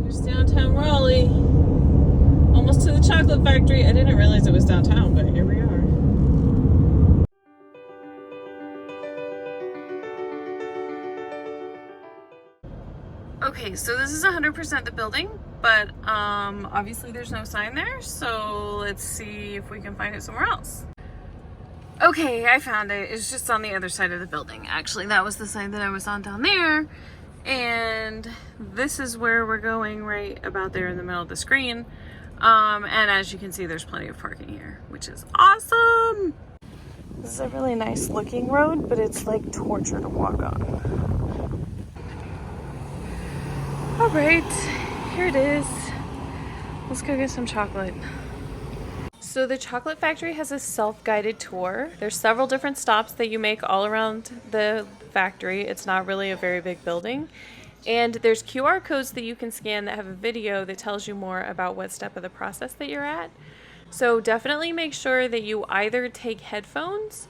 Here's downtown Raleigh. Almost to the chocolate factory. I didn't realize it was downtown, but here we are. Okay, so this is 100% the building, but obviously there's no sign there, so let's see if we can find it somewhere else. Okay, I found it. It's just on the other side of the building. Actually, that was the side that I was on down there, and this is where we're going, right about there in the middle of the screen. And as you can see, there's plenty of parking here, which is awesome. This is a really nice looking road, but it's like torture to walk on. All right, here it is. Let's go get some chocolate. So the chocolate factory has a self-guided tour. There's several different stops that you make all around the factory. It's not really a very big building. And there's QR codes that you can scan that have a video that tells you more about what step of the process that you're at. So definitely make sure that you either take headphones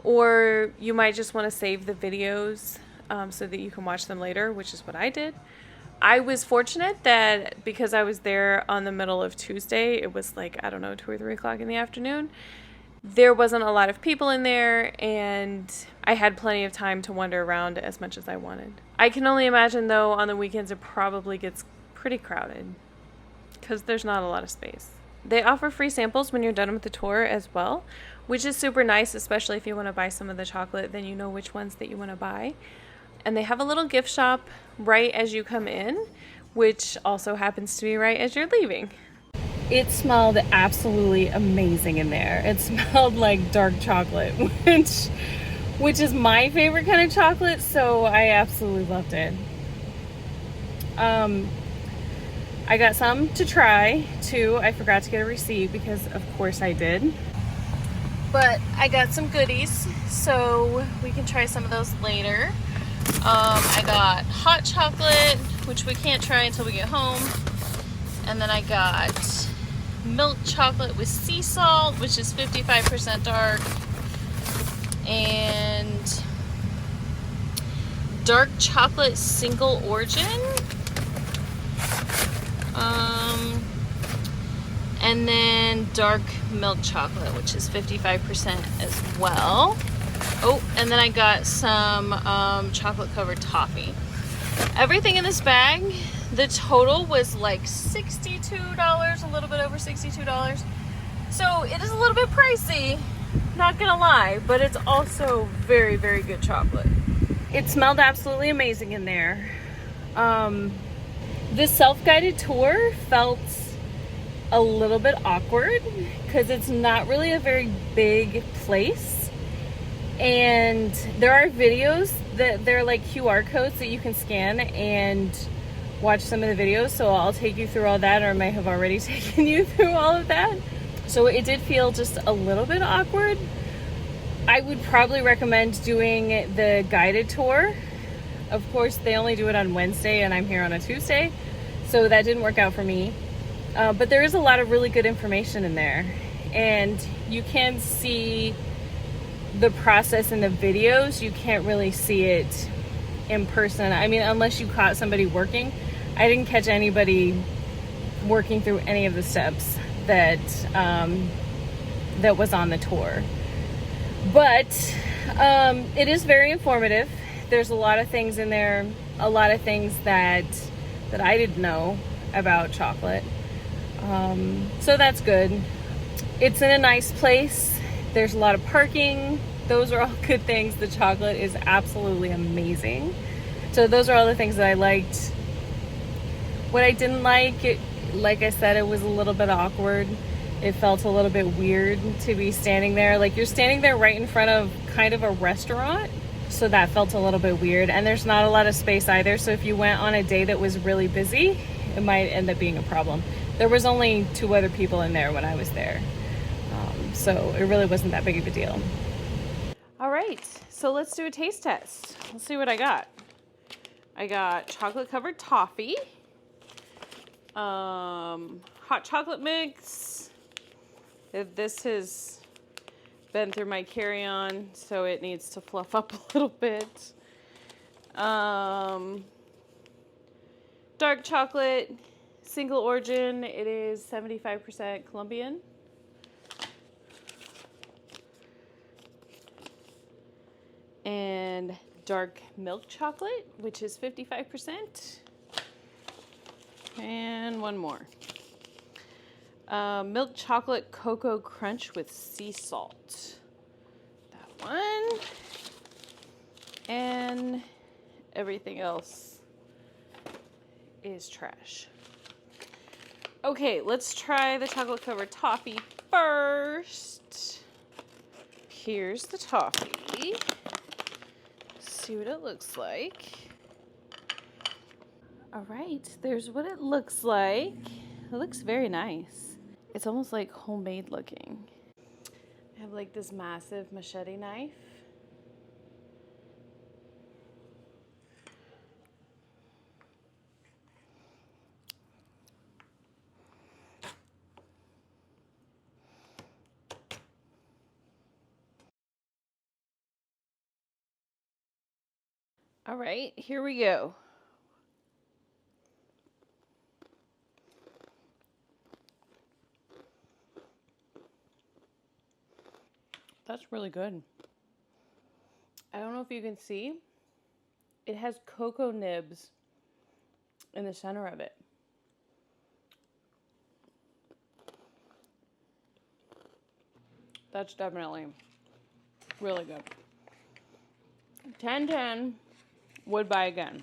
or you might just want to save the videos so that you can watch them later, which is what I did. I was fortunate that because I was there on the middle of Tuesday, it was like, I don't know, 2 or 3 o'clock in the afternoon. There wasn't a lot of people in there, and I had plenty of time to wander around as much as I wanted. I can only imagine, though, on the weekends it probably gets pretty crowded because there's not a lot of space. They offer free samples when you're done with the tour as well, which is super nice, especially if you want to buy some of the chocolate, then you know which ones that you want to buy. And they have a little gift shop right as you come in, which also happens to be right as you're leaving. It smelled absolutely amazing in there. It smelled like dark chocolate, which is my favorite kind of chocolate, so I absolutely loved it. I got some to try too. I forgot to get a receipt because of course I did. But I got some goodies, so we can try some of those later. I got hot chocolate, which we can't try until we get home. And then I got milk chocolate with sea salt, which is 55% dark. And dark chocolate single origin. And then dark milk chocolate, which is 55% as well. Oh, and then I got some chocolate covered toffee. Everything in this bag, the total was like $62, a little bit over $62. So it is a little bit pricey, not gonna lie, but it's also very, very good chocolate. It smelled absolutely amazing in there. This self-guided tour felt a little bit awkward because it's not really a very big place. And there are videos that they're like QR codes that you can scan and watch some of the videos. So I'll take you through all that, or I may have already taken you through all of that. So it did feel just a little bit awkward. I would probably recommend doing the guided tour. Of course, they only do it on Wednesday and I'm here on a Tuesday. So that didn't work out for me. But there is a lot of really good information in there. And you can see the process in the videos. You can't really see it in person. I mean, unless you caught somebody working. I didn't catch anybody working through any of the steps that that was on the tour. But it is very informative. There's a lot of things in there, a lot of things that I didn't know about chocolate. So that's good. It's in a nice place. There's a lot of parking. Those are all good things. The chocolate is absolutely amazing. So those are all the things that I liked. What I didn't like, like I said, it was a little bit awkward. It felt a little bit weird to be standing there. Like, you're standing there right in front of kind of a restaurant. So that felt a little bit weird. And there's not a lot of space either. So if you went on a day that was really busy, it might end up being a problem. There was only 2 other people in there when I was there. So it really wasn't that big of a deal. All right, so let's do a taste test. Let's see what I got. I got chocolate covered toffee, hot chocolate mix. This has been through my carry-on, so it needs to fluff up a little bit. Dark chocolate, Single origin, it is 75% Colombian. And dark milk chocolate, which is 55%. And one more. Milk chocolate cocoa crunch with sea salt. That one. And everything else is trash. Okay, let's try the chocolate covered toffee first. Here's the toffee. See what it looks like. All right, there's what it looks like. It looks very nice. It's almost like homemade looking. I have like this massive machete knife. All right, here we go. That's really good. I don't know if you can see. It has cocoa nibs in the center of it. That's definitely really good. 10/10, would buy again.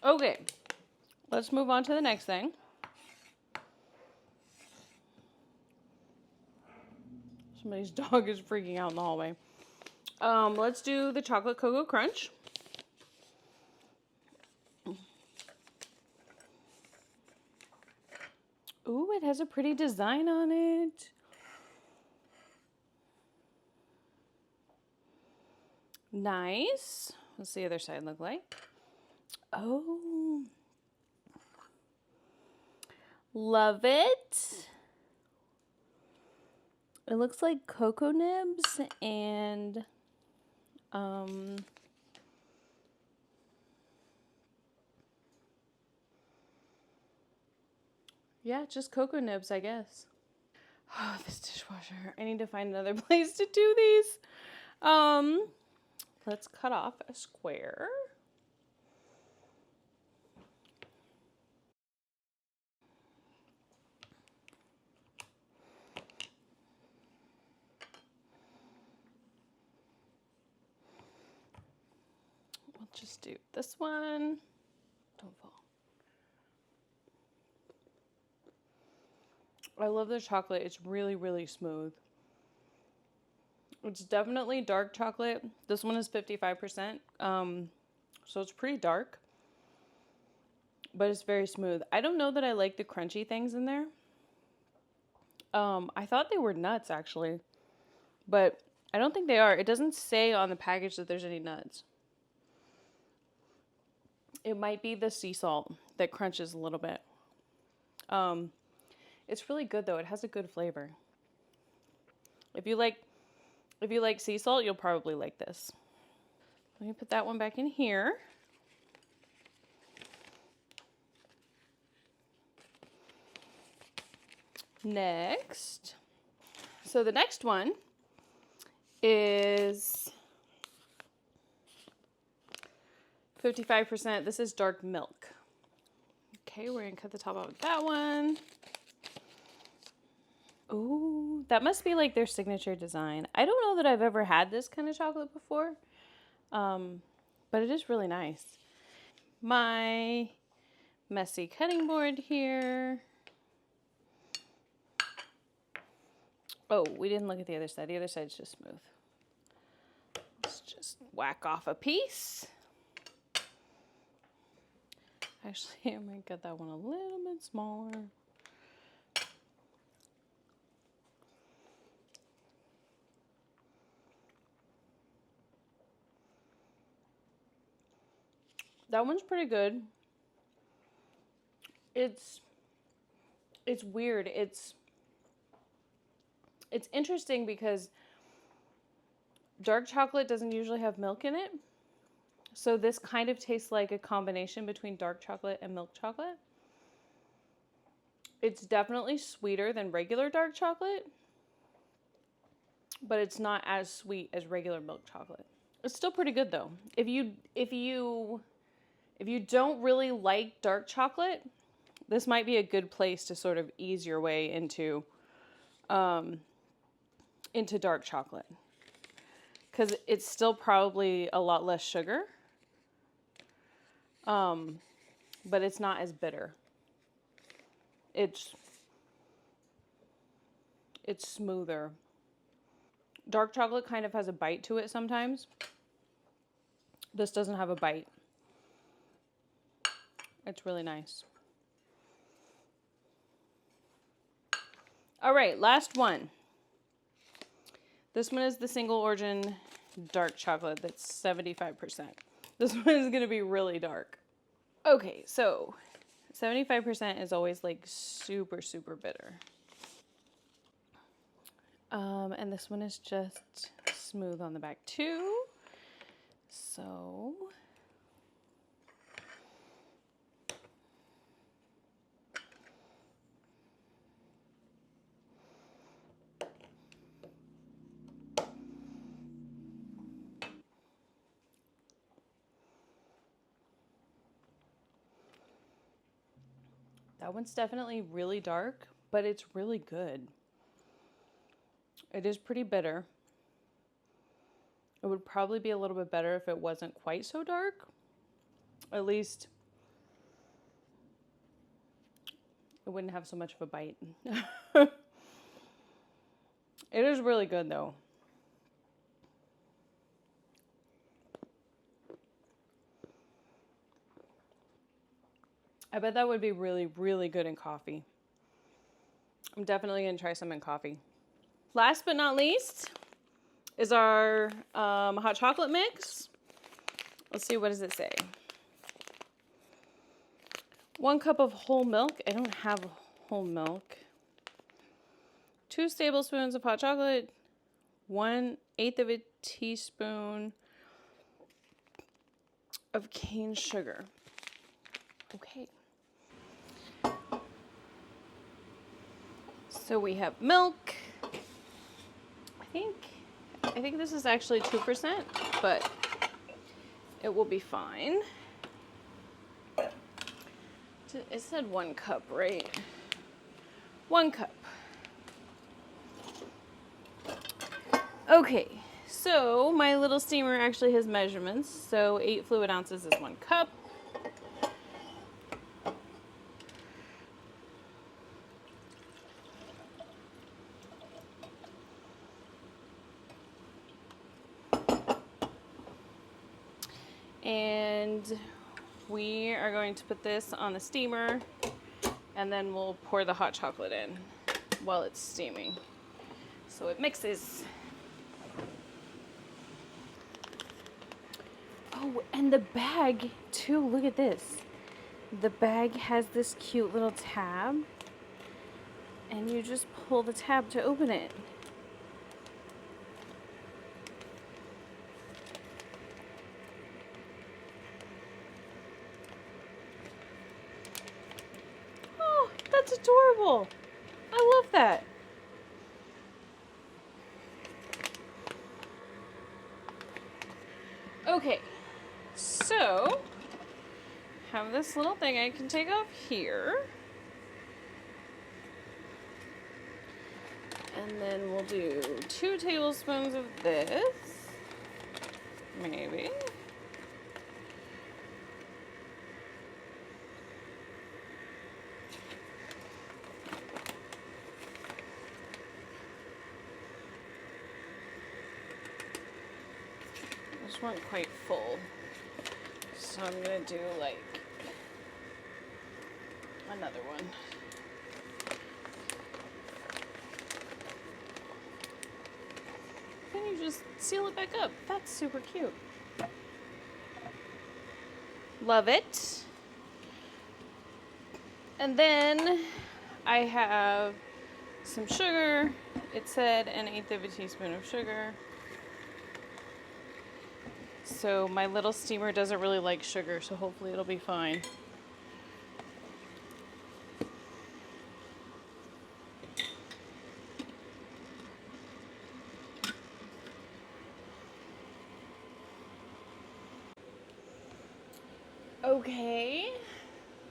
Okay, let's move on to the next thing. Somebody's dog is freaking out in the hallway. Let's do the chocolate cocoa crunch. Ooh, it has a pretty design on it. Nice. What's the other side look like? Oh. Love it. It looks like cocoa nibs and yeah, just cocoa nibs, I guess. Oh, this dishwasher. I need to find another place to do these. Let's cut off a square. We'll just do this one. Don't fall. I love the chocolate. It's really, really smooth. It's definitely dark chocolate. This one is 55%. So it's pretty dark. But it's very smooth. I don't know that I like the crunchy things in there. I thought they were nuts, actually. But I don't think they are. It doesn't say on the package that there's any nuts. It might be the sea salt that crunches a little bit. It's really good, though. It has a good flavor. If you like sea salt, you'll probably like this. Let me put that one back in here. Next. So the next one is 55%. This is dark milk. Okay, we're going to cut the top out with that one. Ooh, that must be like their signature design. I don't know that I've ever had this kind of chocolate before, but it is really nice. My messy cutting board here. Oh, we didn't look at the other side. The other side's just smooth. Let's just whack off a piece. Actually, I might cut that one a little bit smaller. That one's pretty good. It's weird. It's interesting because dark chocolate doesn't usually have milk in it. So this kind of tastes like a combination between dark chocolate and milk chocolate. It's definitely sweeter than regular dark chocolate, but it's not as sweet as regular milk chocolate. It's still pretty good though. If you don't really like dark chocolate, this might be a good place to sort of ease your way into dark chocolate, because it's still probably a lot less sugar, but it's not as bitter. It's smoother. Dark chocolate kind of has a bite to it sometimes. This doesn't have a bite. It's really nice. All right, last one. This one is the single origin dark chocolate that's 75%. This one is going to be really dark. Okay, so 75% is always like super, super bitter. And this one is just smooth on the back too. So that one's definitely really dark, but it's really good. It is pretty bitter. It would probably be a little bit better if it wasn't quite so dark. At least it wouldn't have so much of a bite. It is really good though. I bet that would be really, really good in coffee. I'm definitely going to try some in coffee. Last but not least is our hot chocolate mix. Let's see, what does it say? 1 cup of whole milk. I don't have whole milk. 2 tablespoons of hot chocolate. 1/8 of a teaspoon of cane sugar. Okay. So we have milk. I think this is actually 2%, but it will be fine. It said 1 cup, right? 1 cup. Okay, so my little steamer actually has measurements. So 8 fluid ounces is 1 cup. And we are going to put this on the steamer, and then we'll pour the hot chocolate in while it's steaming, so it mixes. Oh, and the bag too, look at this. The bag has this cute little tab, and you just pull the tab to open it. That's adorable. I love that. Okay, so have this little thing I can take off here. And then we'll do 2 tablespoons of this, maybe. This weren't quite full, so I'm gonna do like another one. Then you just seal it back up. That's super cute. Love it. And then I have some sugar. It said 1/8 of a teaspoon of sugar. So my little steamer doesn't really like sugar, so hopefully it'll be fine. Okay,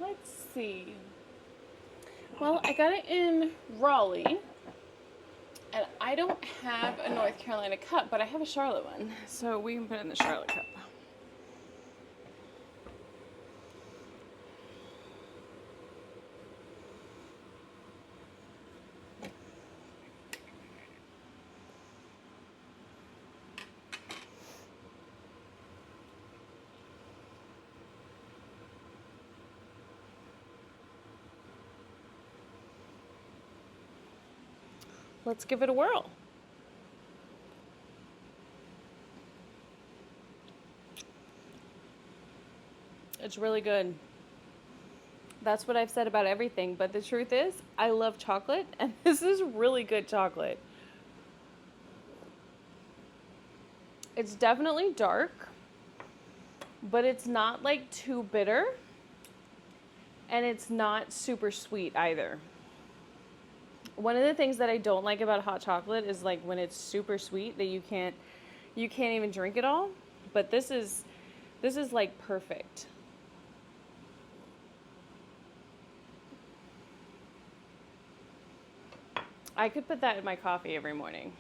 let's see. Well, I got it in Raleigh, and I don't have a North Carolina cup, but I have a Charlotte one, so we can put it in the Charlotte cup. Let's give it a whirl. It's really good. That's what I've said about everything, but the truth is, I love chocolate, and this is really good chocolate. It's definitely dark, but it's not like too bitter, and it's not super sweet either. One of the things that I don't like about hot chocolate is like when it's super sweet that you can't even drink it all, but this is like perfect. I could put that in my coffee every morning.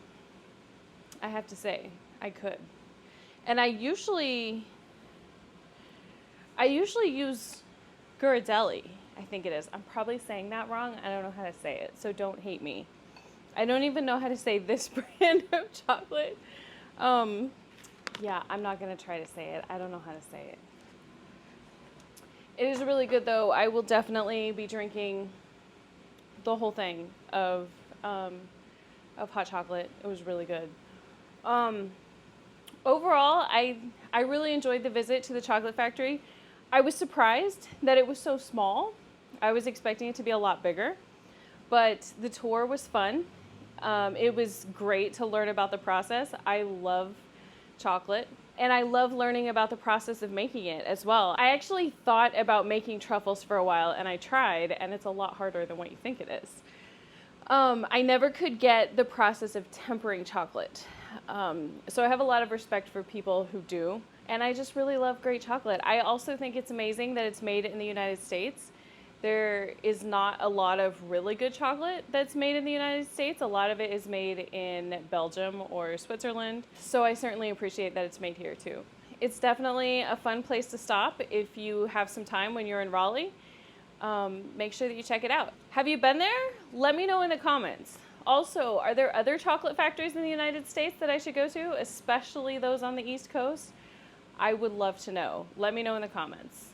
I have to say, I could. And I usually use Ghirardelli, I think it is. I'm probably saying that wrong. I don't know how to say it, so don't hate me. I don't even know how to say this brand of chocolate. Yeah, I'm not going to try to say it. I don't know how to say it. It is really good, though. I will definitely be drinking the whole thing of hot chocolate. It was really good. Overall, I really enjoyed the visit to the chocolate factory. I was surprised that it was so small. I was expecting it to be a lot bigger, but the tour was fun. It was great to learn about the process. I love chocolate, and I love learning about the process of making it as well. I actually thought about making truffles for a while, and I tried, and it's a lot harder than what you think it is. I never could get the process of tempering chocolate. So I have a lot of respect for people who do, and I just really love great chocolate. I also think it's amazing that it's made in the United States. There is not a lot of really good chocolate that's made in the United States. A lot of it is made in Belgium or Switzerland. So I certainly appreciate that it's made here too. It's definitely a fun place to stop if you have some time when you're in Raleigh. Make sure that you check it out. Have you been there? Let me know in the comments. Also, are there other chocolate factories in the United States that I should go to, especially those on the East Coast? I would love to know. Let me know in the comments.